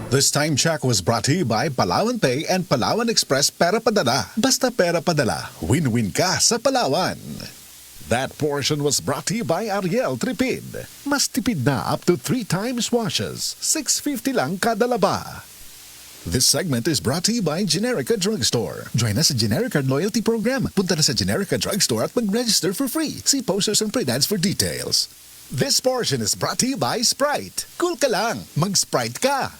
This time check was brought to you by Palawan Pay and Palawan Express Pera Padala. Basta pera padala, win-win ka sa Palawan. That portion was brought to you by Ariel Tripid. Mas tipid na up to 3 times washes. 650 lang kada laba. This segment is brought to you by Generica Drugstore. Join us sa Generica Loyalty Program. Punta na sa Generica Drugstore at mag-register for free. See posters and print ads for details. This portion is brought to you by Sprite. Cool ka lang, mag-Sprite ka.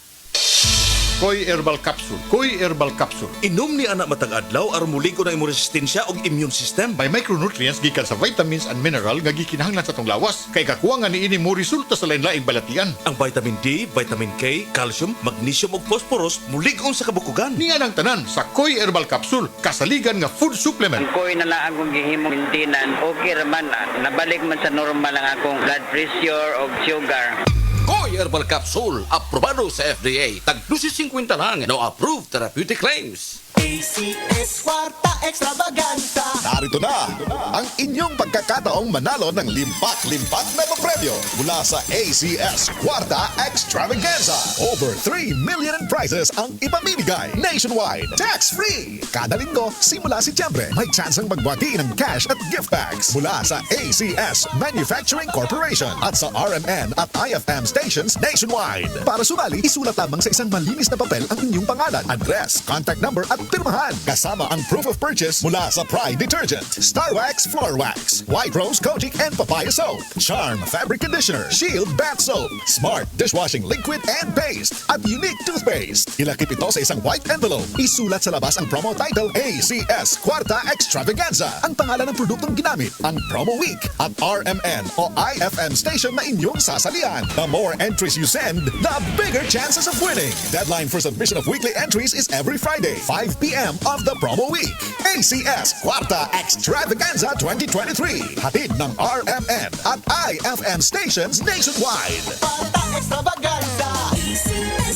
Koy Herbal Capsule. Koy Herbal Capsule. Inom ni anak matag adlaw aron mulig ko na imong resistensya og immune system. May micronutrients gikan sa vitamins and mineral nga gikinahanglan sa tong lawas. Kay kakuha nga niini mo resulta sa lain-laing balatian. Ang vitamin D, vitamin K, calcium, magnesium ug phosphorus mulig-on sa kabukugan. Niya ang tanan sa Koy Herbal Capsule, kasaligan nga food supplement. Ang koy na lang akong gihimong maintenance, okay raman. Nabalik man sa normal ang akong blood pressure o sugar. Koy Herbal Capsule, aprobado sa FDA. Tag 250 lang. No approved therapeutic claims. ACS Kwarta Extravaganza. Narito na ang inyong pagkakataong manalo ng limpak-limpak na premyo mula sa ACS Kwarta Extravaganza. Over 3 million in prizes ang ipamimigay nationwide. Tax-free! Kada linggo, simula Setyembre, may chance ang magwagi ng cash at gift bags mula sa ACS Manufacturing Corporation at sa RMN at IFM stations nationwide. Para sumali, isulat lamang sa isang malinis na papel ang inyong pangalan, address, contact number at pirmahan. Kasama ang proof of purchase mula sa Pride Detergent, Star Wax Floor Wax, White Rose Kojic and Papaya Soap, Charm Fabric Conditioner, Shield Bath Soap, Smart Dishwashing Liquid and Paste, at Unique Toothpaste. Ilakip ito sa isang white envelope. Isulat sa labas ang promo title ACS Kwarta Extravaganza. Ang pangalan ng produktong ginamit, ang promo week, at RMN o IFM station na inyong sasalian. The more entries you send, the bigger chances of winning. Deadline for submission of weekly entries is every Friday, 5 p.m. of the promo week. ACS Kwarta Extravaganza 2023. Hatid ng RMN at IFM stations nationwide. Kwarta Extravaganza.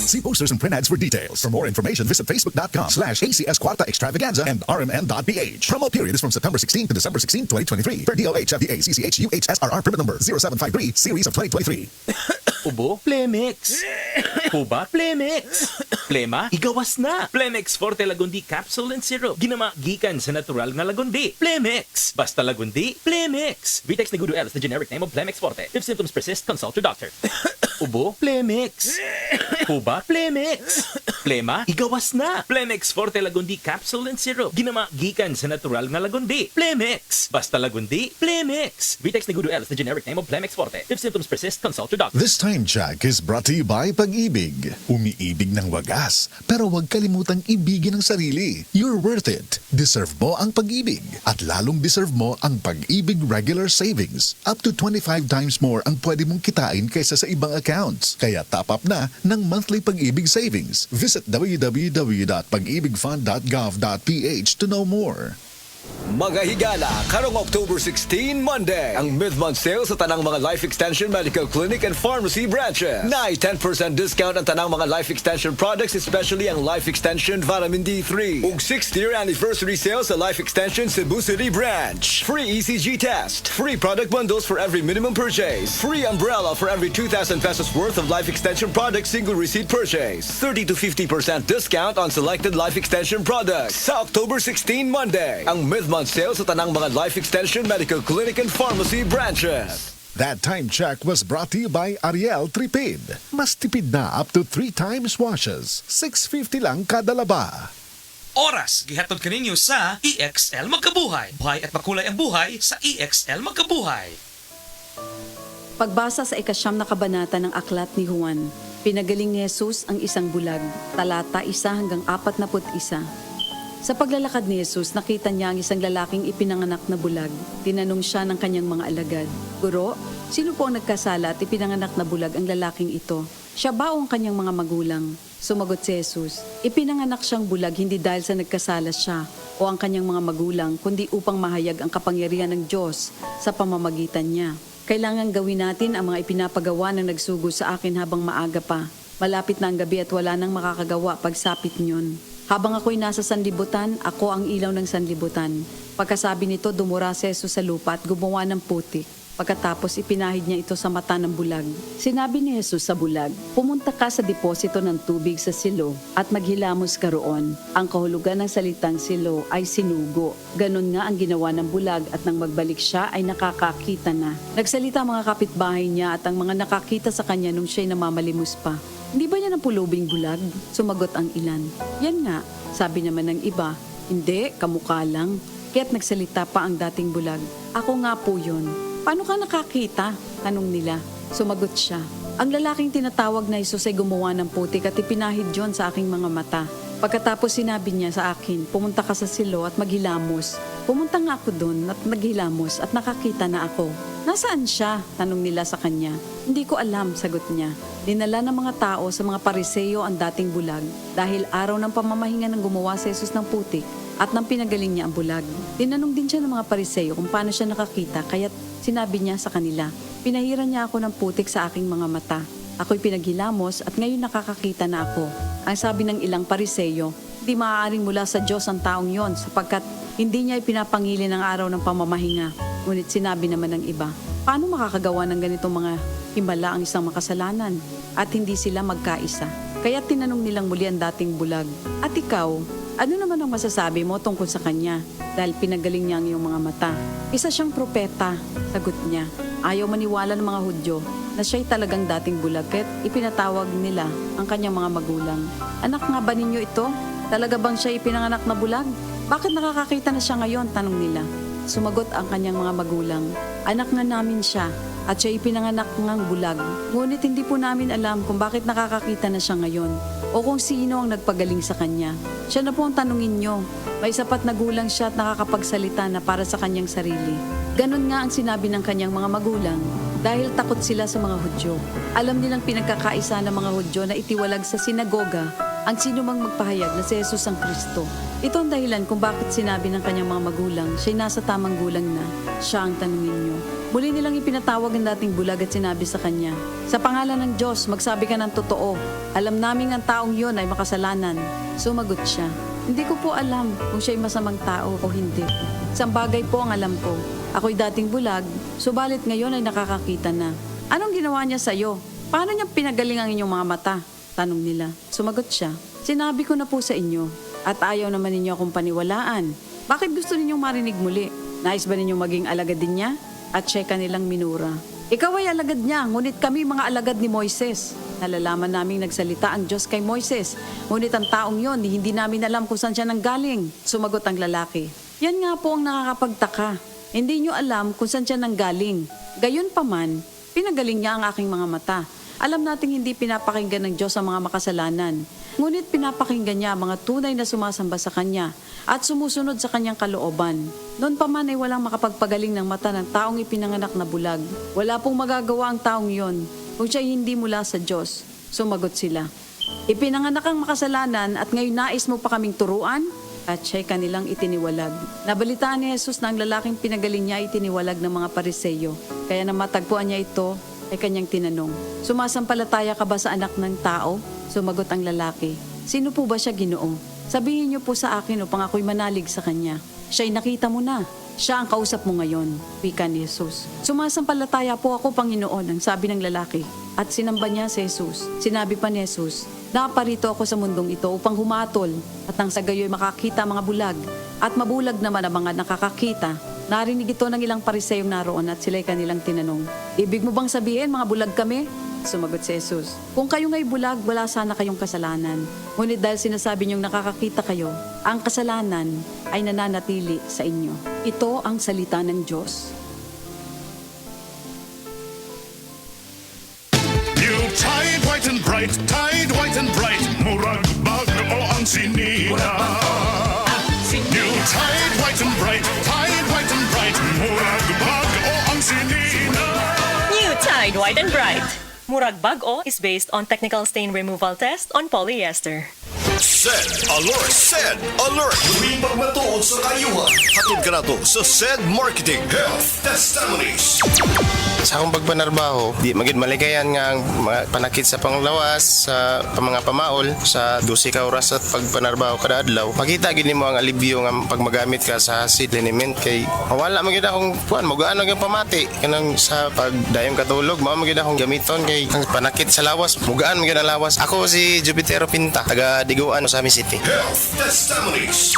See posters and print ads for details. For more information, visit facebook.com/ACS Kwarta Extravaganza and rmn.ph. Promo period is from September 16 to December 16, 2023. Per DOH, FDA, CCH, UHSRR, permit number 0753, series of 2023. Ubo, Plemix. Huba, Plemix. Plema, igawas na. Plemix Forte Lagundi Capsule and Syrup. Ginama gikan sa natural nga lagundi. Plemix. Basta lagundi, Plemix. Vitex Negudo L is the generic name of Plemix Forte. If symptoms persist, consult your doctor. Ubo, Plemix. Huba, Plemix. Plema, igawas na. Plemix Forte Lagundi Capsule and Syrup. Ginama gikan sa natural nga lagundi. Plemix. Basta lagundi, Plemix. Vitex Negudo L is the generic name of Plemix Forte. If symptoms persist, consult your doctor. This time check is brought to you by Pag-ibig. Umiibig ng wagas, pero huwag kalimutang ibigin ang sarili. You're worth it. Deserve mo ang pag-ibig. At lalong deserve mo ang Pag-ibig Regular Savings. Up to 25 times more ang pwede mong kitain kaysa sa ibang accounts. Kaya top up na ng monthly Pag-ibig Savings. Visit www.pagibigfund.gov.ph to know more. Mga higala, karong October 16, Monday, ang mid-month sale sa tanang mga Life Extension Medical Clinic and Pharmacy branches. Na 10% discount ang tanang mga Life Extension products, especially ang Life Extension Vitamin D3. Ug 6th year anniversary sale sa Life Extension Cebu City branch. Free ECG test, free product bundles for every minimum purchase, free umbrella for every 2,000 pesos worth of Life Extension product single receipt purchase, 30 to 50% discount on selected Life Extension products. Sa October 16, Monday, ang mid-month sale sa tanang mga Life Extension Medical Clinic and Pharmacy branches. That time check was brought to you by Ariel Tripid. Mas tipid na up to 3 times washes. 650 lang kada laba. Oras, gihatod kaninyo sa EXL Magkabuhay. Buhay at makulay ang buhay sa EXL Magkabuhay. Pagbasa sa ikasyam na kabanata ng aklat ni Juan, pinagaling ni Jesus ang isang bulag, talata 1 hanggang 41. Sa paglalakad ni Jesus, nakita niya ang isang lalaking ipinanganak na bulag. Tinanong siya ng kanyang mga alagad, "Guro, sino po ang nagkasala at ipinanganak na bulag ang lalaking ito? Siya ba o ang kanyang mga magulang?" Sumagot si Jesus, "Ipinanganak siyang bulag hindi dahil sa nagkasala siya o ang kanyang mga magulang, kundi upang mahayag ang kapangyarihan ng Diyos sa pamamagitan niya. Kailangan gawin natin ang mga ipinapagawa ng nagsugo sa akin habang maaga pa. Malapit na ang gabi at wala nang makakagawa pagsapit niyon. Habang ako'y nasa sanlibutan, ako ang ilaw ng sanlibutan." Pagkasabi nito, dumura si Jesus sa lupa at gumawa ng putik. Pagkatapos ipinahid niya ito sa mata ng bulag. Sinabi ni Jesus sa bulag, pumunta ka sa deposito ng tubig sa silo at maghilamos ka roon. Ang kahulugan ng salitang silo ay sinugo. Ganon nga ang ginawa ng bulag at nang magbalik siya ay nakakakita na. Nagsalita ang mga kapitbahay niya at ang mga nakakita sa kanya nung siya'y namamalimos pa. Hindi ba yan ang pulubing bulag? Sumagot ang ilan. Yan nga, sabi naman ng iba. Hindi, kamukha lang. Kaya't nagsalita pa ang dating bulag. Ako nga po yun. Paano ka nakakita? Tanong nila. Sumagot siya. Ang lalaking tinatawag na Jesus ay gumawa ng putik at ipinahid yon sa aking mga mata. Pagkatapos sinabi niya sa akin, pumunta ka sa silo at maghilamos. Pumunta nga ako doon at maghilamos at nakakita na ako. Nasaan siya? Tanong nila sa kanya. Hindi ko alam, sagot niya. Dinala ng mga tao sa mga pariseyo ang dating bulag dahil araw ng pamamahinga ng gumawa sa Jesus ng putik at nang pinagaling niya ang bulag. Tinanong din siya ng mga pariseyo kung paano siya nakakita kaya't sinabi niya sa kanila, pinahiran niya ako ng putik sa aking mga mata. Ako'y pinaghilamos at ngayon nakakakita na ako. Ang sabi ng ilang pariseyo, di maaaring mula sa Diyos ang taong yon sapagkat hindi niya ipinapangili ng araw ng pamamahinga. Ngunit sinabi naman ng iba, paano makakagawa ng ganitong mga himala ang isang makasalanan at hindi sila magkaisa? Kaya tinanong nilang muli ang dating bulag, at ikaw, ano naman ang masasabi mo tungkol sa kanya? Dahil pinagaling niya ang iyong mga mata. Isa siyang propeta, sagot niya. Ayaw maniwala ng mga Hudyo na siya'y talagang dating bulag at ipinatawag nila ang kanyang mga magulang. Anak nga ba ninyo ito? Talaga bang siya ipinanganak na bulag? Bakit nakakakita na siya ngayon? Tanong nila. Sumagot ang kanyang mga magulang. Anak nga namin siya at siya ipinanganak ngang bulag. Ngunit hindi po namin alam kung bakit nakakakita na siya ngayon o kung sino ang nagpagaling sa kanya. Siya na po ang tanungin nyo. May sapat na gulang siya at nakakapagsalita na para sa kanyang sarili. Ganon nga ang sinabi ng kanyang mga magulang dahil takot sila sa mga Hudyo. Alam nilang pinagkakaisa ng mga Hudyo na itiwalag sa sinagoga ang sino mang magpahayag na si Jesus ang Kristo. Ito ang dahilan kung bakit sinabi ng kanyang mga magulang siya'y nasa tamang gulang na, siya ang tanungin nyo. Muli nilang ipinatawag ang dating bulag at sinabi sa kanya, sa pangalan ng Diyos, magsabi ka ng totoo. Alam namin ang taong yon ay makasalanan. Sumagot siya, hindi ko po alam kung siya'y masamang tao o hindi. Isang bagay po ang alam ko. Ako'y dating bulag, subalit ngayon ay nakakakita na. Anong ginawa niya sa'yo? Paano niya pinagaling ang inyong mga mata? Tanong nila. Sumagot siya, sinabi ko na po sa inyo at ayaw naman ninyo akong paniwalaan. Bakit gusto ninyong marinig muli? Nais ba ninyong maging alagad din niya? At siya kanilang minura. Ikaw ay alagad niya, ngunit kami mga alagad ni Moises. Nalalaman naming nagsalita ang Diyos kay Moises. Ngunit ang taong yon, hindi namin alam kung saan siya nanggaling. Sumagot ang lalaki. Yan nga po ang nakakapagtaka. Hindi nyo alam kung saan siya nanggaling. Gayon pa man, pinagaling niya ang aking mga mata. Alam nating hindi pinapakinggan ng Diyos ang mga makasalanan. Ngunit pinapakinggan niya ang mga tunay na sumasamba sa Kanya at sumusunod sa Kanyang kalooban. Noon pa man ay walang makapagpagaling ng mata ng taong ipinanganak na bulag. Wala pong magagawa ang taong yon kung siya hindi mula sa Diyos. Sumagot sila. Ipinanganak ang makasalanan at ngayon nais mo pa kaming turuan? At siya'y kanilang itiniwalag. Nabalitaan ni Jesus na ang lalaking pinagaling niya itiniwalag ng mga pariseyo. Kaya nang matagpuan niya ito, ay kanyang tinanong, sumasampalataya ka ba sa anak ng tao? Sumagot ang lalaki, sino po ba siya, Ginoo? Sabihin niyo po sa akin upang ako'y manalig sa kanya. Siya'y nakita mo na. Siya ang kausap mo ngayon, wika ni Jesus. Sumasampalataya po ako, Panginoon, ang sabi ng lalaki. At sinamba niya si Jesus. Sinabi pa ni Jesus, naparito ako sa mundong ito upang humatol at nang sa gayo'y makakita mga bulag at mabulag naman ang mga nakakakita. Narinig ito ng ilang pariseyong naroon at sila'y kanilang tinanong, ibig mo bang sabihin mga bulag kami? Sumagot si Jesus, kung kayo nga'y bulag, wala sana kayong kasalanan. Ngunit dahil sinasabi niyong nakakakita kayo, ang kasalanan ay nananatili sa inyo. Ito ang salita ng Diyos. New Tide White and Bright, Tide White and Bright, murag bago ang sinina. New Tide White and Bright, Tide White and Bright, murag bago ang sinina. New Tide White and Bright. Murag Bago is based on technical stain removal test on polyester. SED Alert! SED Alert! Huwing pagmatuod sa kayuhan. Hatod ka na to sa SED Marketing Health Testimonies. Sa akong pagpanarbaho, di magid maligayan nga ang mga panakit sa panglawas, sa mga pamaol, sa 12 ka oras at pagpanarbaho kada adlaw. Makita gid nimo ang alibyo nga pag magamit ka sa acid liniment kay wala magid akong kuan magaan ang pamati kanang sa pagdayong katulog mao magid akong gamiton kay ang panakit sa lawas mugaan magid ang lawas. Ako si Jupitero Pinta, taga Diguan, Osami City. Health Testimonies.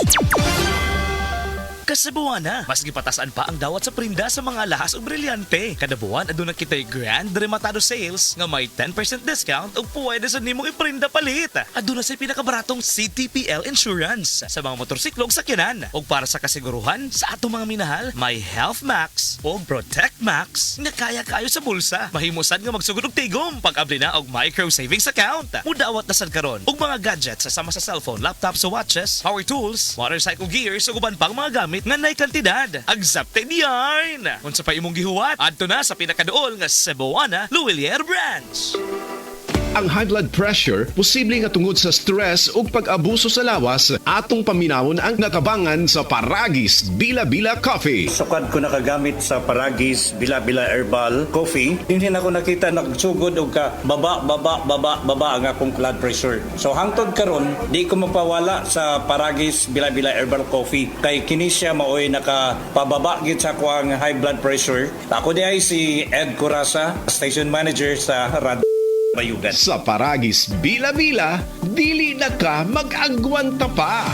Kasabuan na, mas gipatasaan pa ang dawat sa prinda sa mga lahas o brilyante. Kada buwan, aduna kita'y grand rematado sales nga may 10% discount o pwede sa nimong iprinda palit. Aduna sa pinakabaratong CTPL Insurance sa mga motorsiklo ug sakyanan. O para sa kasiguruhan, sa atong mga minahal, may Health Max o Protect Max nga kaya kayo sa bulsa. Mahimusan nga magsugod og tigom pag-abli na og micro savings account. Mudawat na sad karon og mga gadgets sama sa cellphone, laptops, watches, power tools, motorcycle gears ug uban pang mga gamit nga nay kantidad. Agsapte diyan. Unsa pa imong gihuwat? Adto na sa pinakaduol nga Cebuana Luwilier Branch. Ang high blood pressure posible nga tungod sa stress ug pag-abuso sa lawas atong paminawon ang nakabangan sa Paragis Bila-Bila Coffee. Sukad ko nakagamit sa Paragis Bila-Bila Herbal Coffee. Hindi na ko nakita nagsugod og ka baba ang akong blood pressure. So hangtod karon di ko mapawala sa Paragis Bila-Bila Herbal Coffee kay kini siya maoy nakapababa gid sa ako ang high blood pressure. Ako di ay si Ed Curasa, station manager sa Radio Bayugan. Sa Paragis Bila-Bila, dili na ka mag-agwanta pa.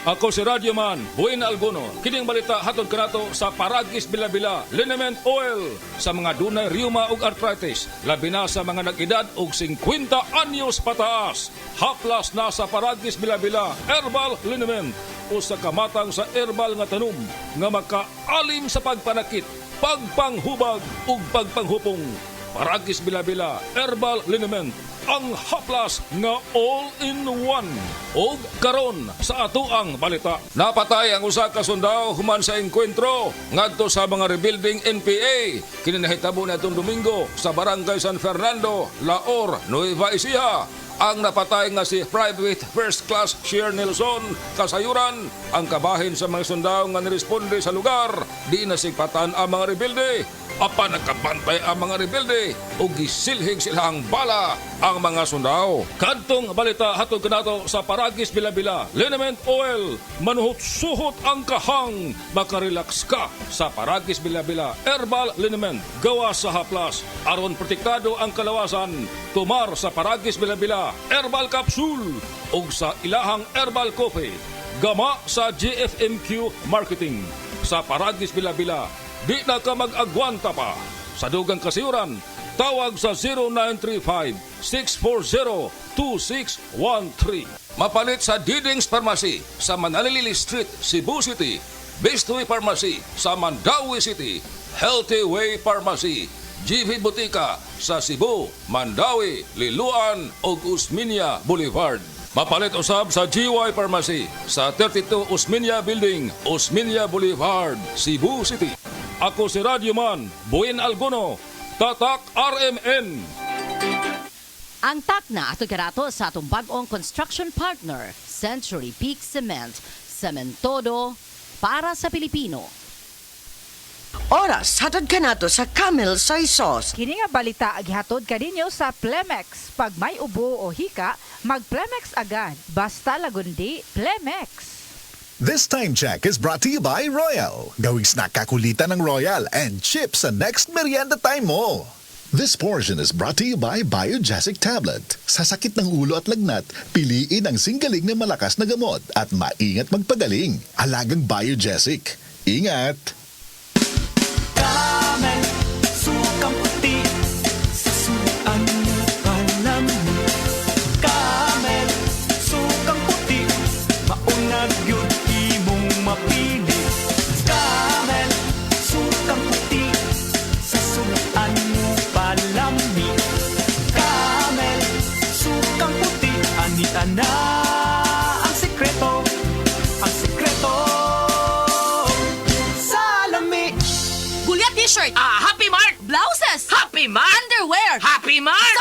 Ako si Radyoman, Buena Alguno. Kining balita hatod kanato sa Paragis Bila-Bila Liniment Oil sa mga dunay rheuma ug arthritis, labi na sa mga nag-edad og 50 anyos pataas. Haplas na sa Paragis Bila-Bila Herbal Liniment o sa kamatang sa herbal nga tanom nga makaalim sa pagpanakit, pagpanghubag ug pagpanghupong. Paragis Bila-Bila Herbal Liniment, ang haplas nga all-in-one. O karon sa atoang balita, napatay ang usa ka sundao human sa engkwentro ngadto sa mga rebuilding NPA. Kininahitabo na itong Domingo sa Barangay San Fernando, Laor, Nueva Ecija. Ang napatay nga si Private First Class Shear Nelson Kasayuran, ang kabahin sa mga sundao nga niresponde sa lugar. Di nasigpatan ang mga rebelde. Apa nagkabantay ang mga rebelde o gisilhig silang bala ang mga sundao. Kadtong balita hatod kanato sa Paragis Bila-Bila Liniment Oil, manuhot-suhot ang kahang, makarelax ka sa Paragis Bila-Bila Herbal Liniment, gawa sa haplas aron protektado ang kalawasan. Tumar sa Paragis Bila-Bila Herbal Capsule ug sa ilahang Herbal Coffee, gama sa GFMQ Marketing. Sa Paragis Bila-Bila, di na ka mag-agwanta pa. Sa dugang kasiyuran, tawag sa 0935-640-2613. Mapalit sa Diding's Pharmacy sa Manalili Street, Cebu City. Bestway Pharmacy sa Mandawi City. Healthy Way Pharmacy, GV Butika sa Cebu, Mandawi, Liloan ug Usmeña Boulevard. Mapalit usab sa GY Pharmacy sa 32 Usmeña Building, Usmeña Boulevard, Cebu City. Ako si Radyoman, Buena Alguno, Tatak RMN. Ang takna ato karato sa atong bag-ong construction partner, Century Peak Cement, Cementodo para sa Pilipino. Oras, hatod ka nato sa Camel Soy Sauce. Kini nga balita agihatod kaninyo sa Plemex. Pag may ubo o hika, mag-Plemex agad. Basta lagundi, Plemex. This time check is brought to you by Royal. Gawing snack kakulitan ng Royal and chip sa next merienda time mo. This portion is brought to you by Biogesic Tablet. Sa sakit ng ulo at lagnat, piliin ang singgaling na malakas na gamot at maingat magpagaling. Alagang Biogesic. Ingat! Camel, sukang puti, sasuan mo palamig. Camel, sukang puti, maunag yun imong mapili. Camel, sukang puti, sasuan mo palamig. Camel, sukang puti, anita na ang sekreto, ang sekreto. T-shirt. Happy Mart. Blouses. Happy Mart. Underwear. Happy Mart.